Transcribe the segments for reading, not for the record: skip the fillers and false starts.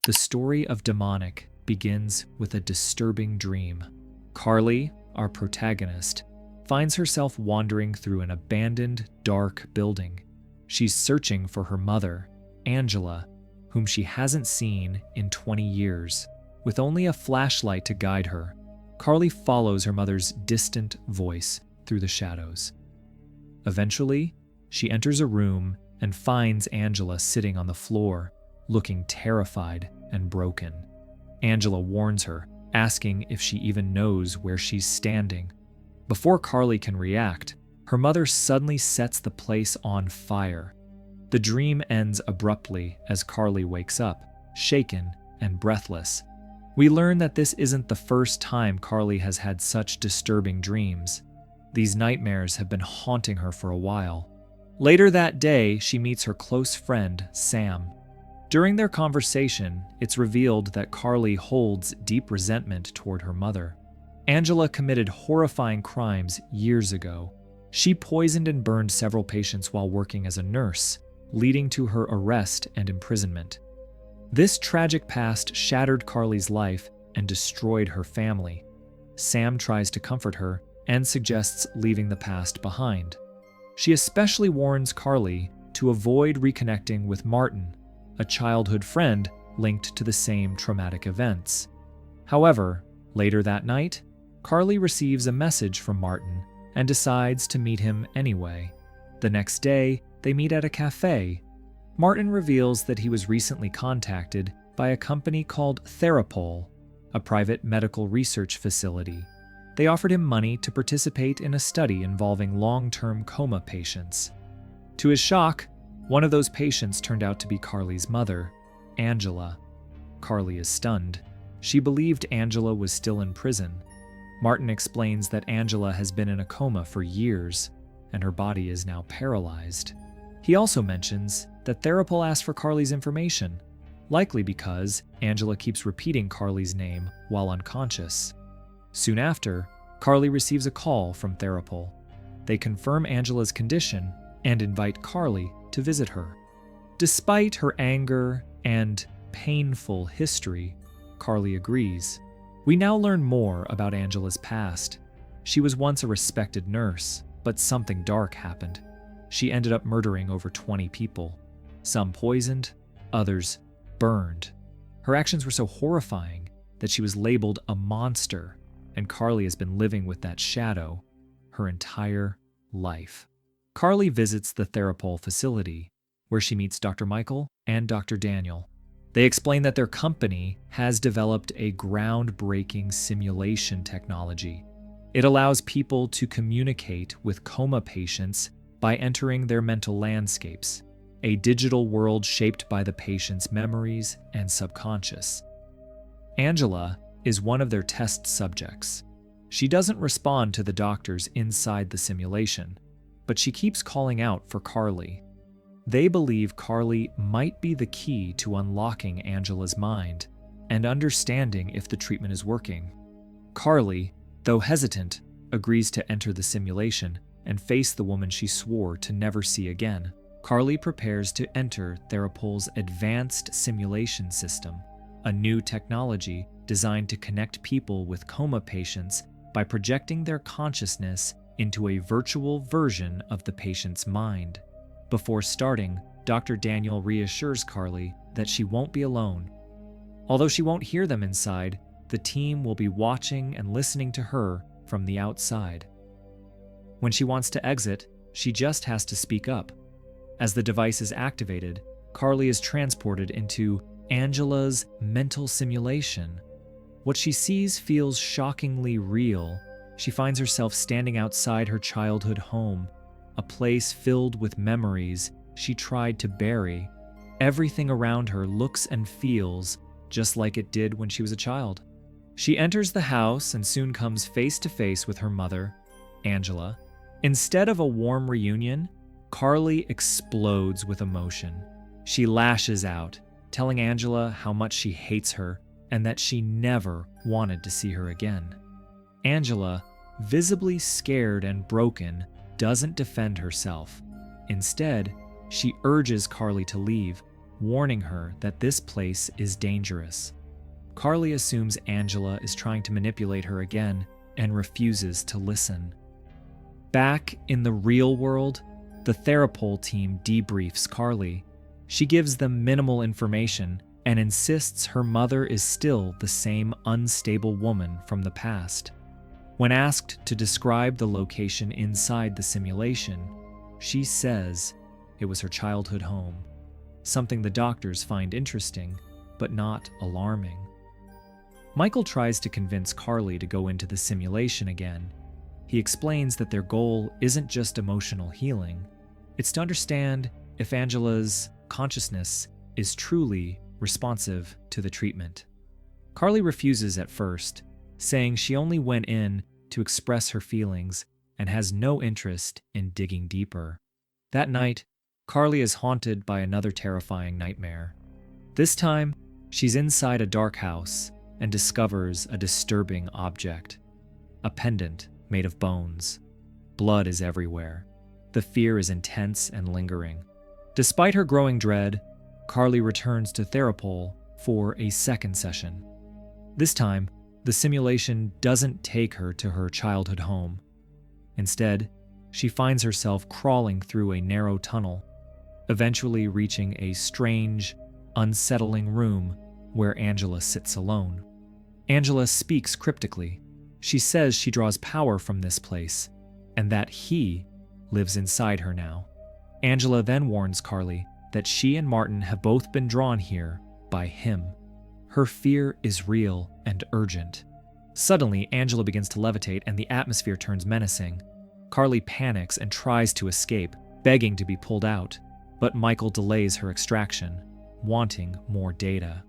The story of Demonic begins with a disturbing dream. Carly, our protagonist, finds herself wandering through an abandoned, dark building. She's searching for her mother, Angela, whom she hasn't seen in 20 years. With only a flashlight to guide her, Carly follows her mother's distant voice through the shadows. Eventually, she enters a room and finds Angela sitting on the floor, looking terrified and broken. Angela warns her, asking if she even knows where she's standing. Before Carly can react, her mother suddenly sets the place on fire. The dream ends abruptly as Carly wakes up, shaken and breathless. We learn that this isn't the first time Carly has had such disturbing dreams. These nightmares have been haunting her for a while. Later that day, she meets her close friend, Sam. During their conversation, it's revealed that Carly holds deep resentment toward her mother. Angela committed horrifying crimes years ago. She poisoned and burned several patients while working as a nurse, leading to her arrest and imprisonment. This tragic past shattered Carly's life and destroyed her family. Sam tries to comfort her and suggests leaving the past behind. She especially warns Carly to avoid reconnecting with Martin, a childhood friend linked to the same traumatic events. However, later that night, Carly receives a message from Martin and decides to meet him anyway. The next day, they meet at a cafe. Martin reveals that he was recently contacted by a company called Therapol, a private medical research facility. They offered him money to participate in a study involving long-term coma patients. To his shock, one of those patients turned out to be Carly's mother, Angela. Carly is stunned. She believed Angela was still in prison. Martin explains that Angela has been in a coma for years, and her body is now paralyzed. He also mentions that Therapol asked for Carly's information, likely because Angela keeps repeating Carly's name while unconscious. Soon after, Carly receives a call from Therapol. They confirm Angela's condition and invite Carly to visit her. Despite her anger and painful history, Carly agrees. We now learn more about Angela's past. She was once a respected nurse, but something dark happened. She ended up murdering over 20 people. Some poisoned, others burned. Her actions were so horrifying that she was labeled a monster, and Carly has been living with that shadow her entire life. Carly visits the Therapol facility, where she meets Dr. Michael and Dr. Daniel. They explain that their company has developed a groundbreaking simulation technology. It allows people to communicate with coma patients by entering their mental landscapes, a digital world shaped by the patient's memories and subconscious. Angela is one of their test subjects. She doesn't respond to the doctors inside the simulation, but she keeps calling out for Carly. They believe Carly might be the key to unlocking Angela's mind and understanding if the treatment is working. Carly, though hesitant, agrees to enter the simulation and face the woman she swore to never see again. Carly prepares to enter Therapol's advanced simulation system, a new technology designed to connect people with coma patients by projecting their consciousness into a virtual version of the patient's mind. Before starting, Dr. Daniel reassures Carly that she won't be alone. Although she won't hear them inside, the team will be watching and listening to her from the outside. When she wants to exit, she just has to speak up. As the device is activated, Carly is transported into Angela's mental simulation. What she sees feels shockingly real. She finds herself standing outside her childhood home, a place filled with memories she tried to bury. Everything around her looks and feels just like it did when she was a child. She enters the house and soon comes face to face with her mother, Angela. Instead of a warm reunion, Carly explodes with emotion. She lashes out, telling Angela how much she hates her and that she never wanted to see her again. Angela, visibly scared and broken, doesn't defend herself. Instead, she urges Carly to leave, warning her that this place is dangerous. Carly assumes Angela is trying to manipulate her again and refuses to listen. Back in the real world, the Therapol team debriefs Carly. She gives them minimal information and insists her mother is still the same unstable woman from the past. When asked to describe the location inside the simulation, she says it was her childhood home, something the doctors find interesting, but not alarming. Michael tries to convince Carly to go into the simulation again. He explains that their goal isn't just emotional healing, it's to understand if Angela's consciousness is truly responsive to the treatment. Carly refuses at first, saying she only went in to express her feelings and has no interest in digging deeper. That night, Carly is haunted by another terrifying nightmare. This time, she's inside a dark house and discovers a disturbing object. A pendant made of bones. Blood is everywhere. The fear is intense and lingering. Despite her growing dread, Carly returns to Therapol for a second session. This time, the simulation doesn't take her to her childhood home. Instead, she finds herself crawling through a narrow tunnel, eventually reaching a strange, unsettling room where Angela sits alone. Angela speaks cryptically. She says she draws power from this place, and that he lives inside her now. Angela then warns Carly that she and Martin have both been drawn here by him. Her fear is real and urgent. Suddenly, Angela begins to levitate and the atmosphere turns menacing. Carly panics and tries to escape, begging to be pulled out, but Michael delays her extraction, wanting more data.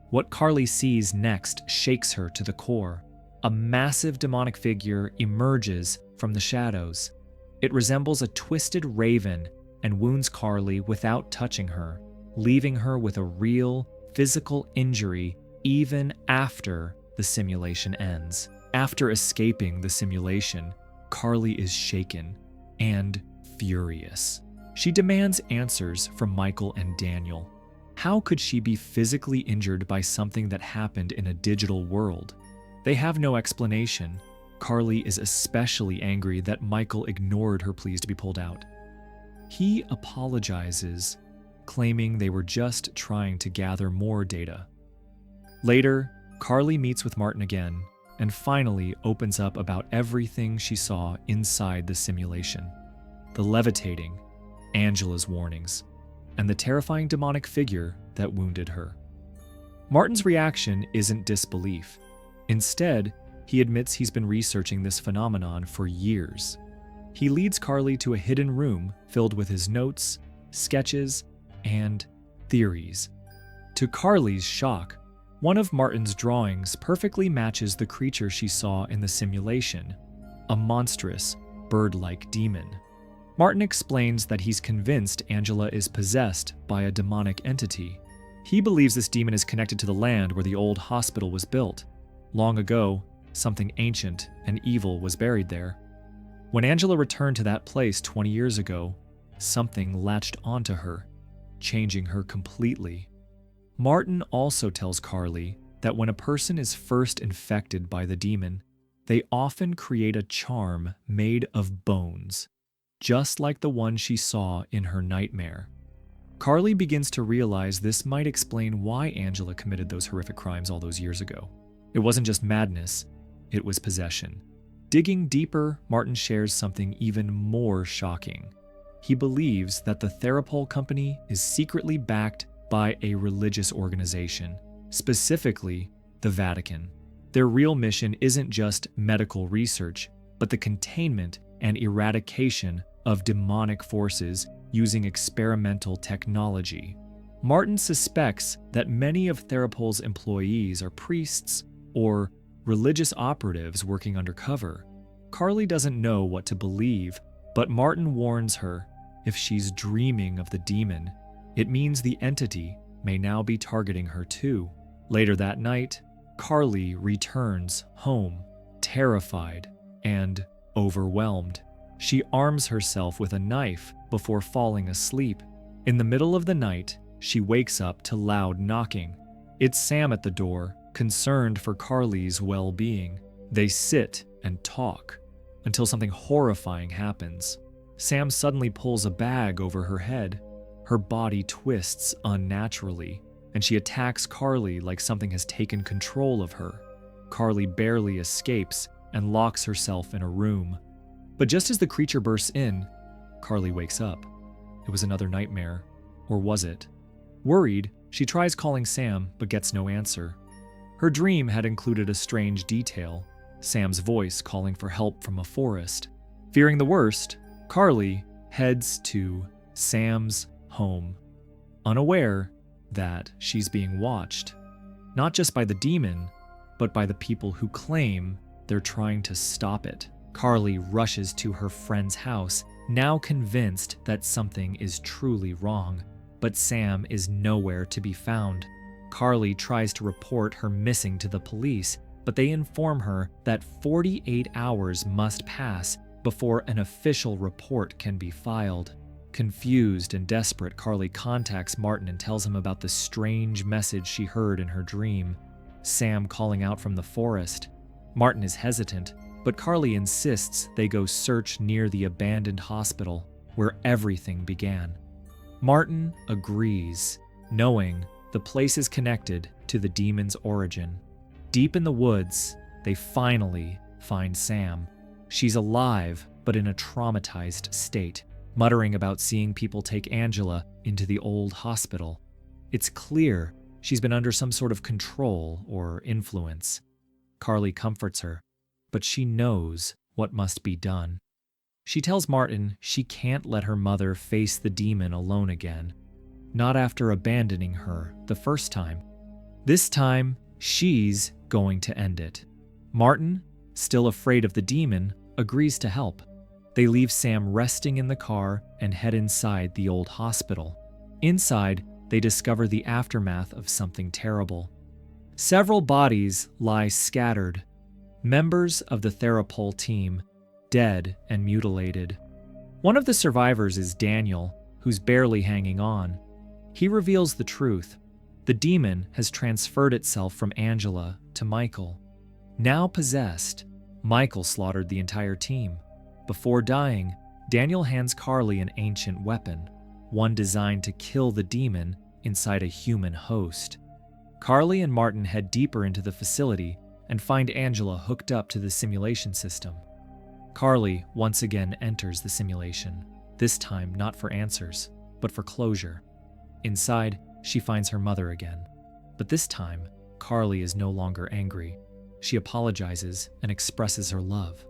What Carly sees next shakes her to the core. A massive demonic figure emerges from the shadows. It resembles a twisted raven and wounds Carly without touching her, leaving her with a real physical injury even after the simulation ends. After escaping the simulation, Carly is shaken and furious. She demands answers from Michael and Daniel. How could she be physically injured by something that happened in a digital world? They have no explanation. Carly is especially angry that Michael ignored her pleas to be pulled out. He apologizes, claiming they were just trying to gather more data. Later, Carly meets with Martin again and finally opens up about everything she saw inside the simulation. The levitating, Angela's warnings, and the terrifying demonic figure that wounded her. Martin's reaction isn't disbelief. Instead, he admits he's been researching this phenomenon for years. He leads Carly to a hidden room filled with his notes, sketches, and theories. To Carly's shock, one of Martin's drawings perfectly matches the creature she saw in the simulation, a monstrous, bird-like demon. Martin explains that he's convinced Angela is possessed by a demonic entity. He believes this demon is connected to the land where the old hospital was built. Long ago, something ancient and evil was buried there. When Angela returned to that place 20 years ago, something latched onto her, changing her completely. Martin also tells Carly that when a person is first infected by the demon, they often create a charm made of bones, just like the one she saw in her nightmare. Carly begins to realize this might explain why Angela committed those horrific crimes all those years ago. It wasn't just madness, it was possession. Digging deeper, Martin shares something even more shocking. He believes that the Therapol company is secretly backed by a religious organization, specifically the Vatican. Their real mission isn't just medical research, but the containment and eradication of demonic forces using experimental technology. Martin suspects that many of Therapol's employees are priests or religious operatives working undercover. Carly doesn't know what to believe, but Martin warns her if she's dreaming of the demon, it means the entity may now be targeting her too. Later that night, Carly returns home, terrified and overwhelmed. She arms herself with a knife before falling asleep. In the middle of the night, she wakes up to loud knocking. It's Sam at the door, concerned for Carly's well-being. They sit and talk until something horrifying happens. Sam suddenly pulls a bag over her head. Her body twists unnaturally, and she attacks Carly like something has taken control of her. Carly barely escapes and locks herself in a room. But just as the creature bursts in, Carly wakes up. It was another nightmare. Or was it? Worried, she tries calling Sam but gets no answer. Her dream had included a strange detail, Sam's voice calling for help from a forest. Fearing the worst, Carly heads to Sam's home, unaware that she's being watched, not just by the demon, but by the people who claim they're trying to stop it. Carly rushes to her friend's house, now convinced that something is truly wrong, but Sam is nowhere to be found. Carly tries to report her missing to the police, but they inform her that 48 hours must pass before an official report can be filed. Confused and desperate, Carly contacts Martin and tells him about the strange message she heard in her dream. Sam calling out from the forest. Martin is hesitant, but Carly insists they go search near the abandoned hospital where everything began. Martin agrees, knowing the place is connected to the demon's origin. Deep in the woods, they finally find Sam. She's alive, but in a traumatized state, muttering about seeing people take Angela into the old hospital. It's clear she's been under some sort of control or influence. Carly comforts her, but she knows what must be done. She tells Martin she can't let her mother face the demon alone again, not after abandoning her the first time. This time, she's going to end it. Martin, still afraid of the demon, agrees to help. They leave Sam resting in the car and head inside the old hospital. Inside, they discover the aftermath of something terrible. Several bodies lie scattered. Members of the Therapol team, dead and mutilated. One of the survivors is Daniel, who's barely hanging on. He reveals the truth. The demon has transferred itself from Angela to Michael. Now possessed, Michael slaughtered the entire team. Before dying, Daniel hands Carly an ancient weapon, one designed to kill the demon inside a human host. Carly and Martin head deeper into the facility and find Angela hooked up to the simulation system. Carly once again enters the simulation, this time not for answers, but for closure. Inside, she finds her mother again. But this time, Carly is no longer angry. She apologizes and expresses her love.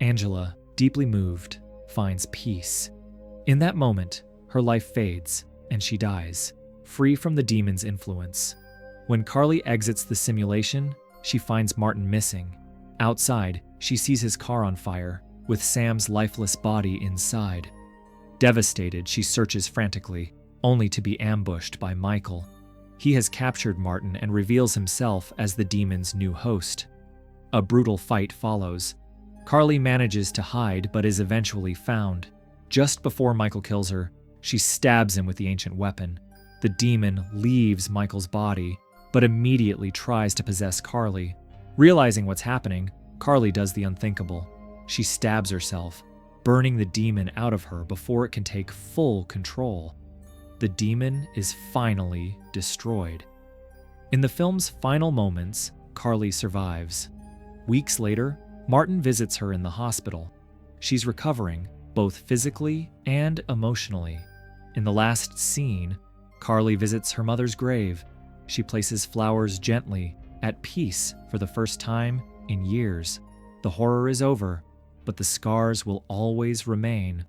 Angela, deeply moved, finds peace. In that moment, her life fades and she dies, free from the demon's influence. When Carly exits the simulation, she finds Martin missing. Outside, she sees his car on fire, with Sam's lifeless body inside. Devastated, she searches frantically, only to be ambushed by Michael. He has captured Martin and reveals himself as the demon's new host. A brutal fight follows. Carly manages to hide but is eventually found. Just before Michael kills her, she stabs him with the ancient weapon. The demon leaves Michael's body, but immediately tries to possess Carly. Realizing what's happening, Carly does the unthinkable. She stabs herself, burning the demon out of her before it can take full control. The demon is finally destroyed. In the film's final moments, Carly survives. Weeks later, Martin visits her in the hospital. She's recovering, both physically and emotionally. In the last scene, Carly visits her mother's grave. She places flowers gently, at peace for the first time in years. The horror is over, but the scars will always remain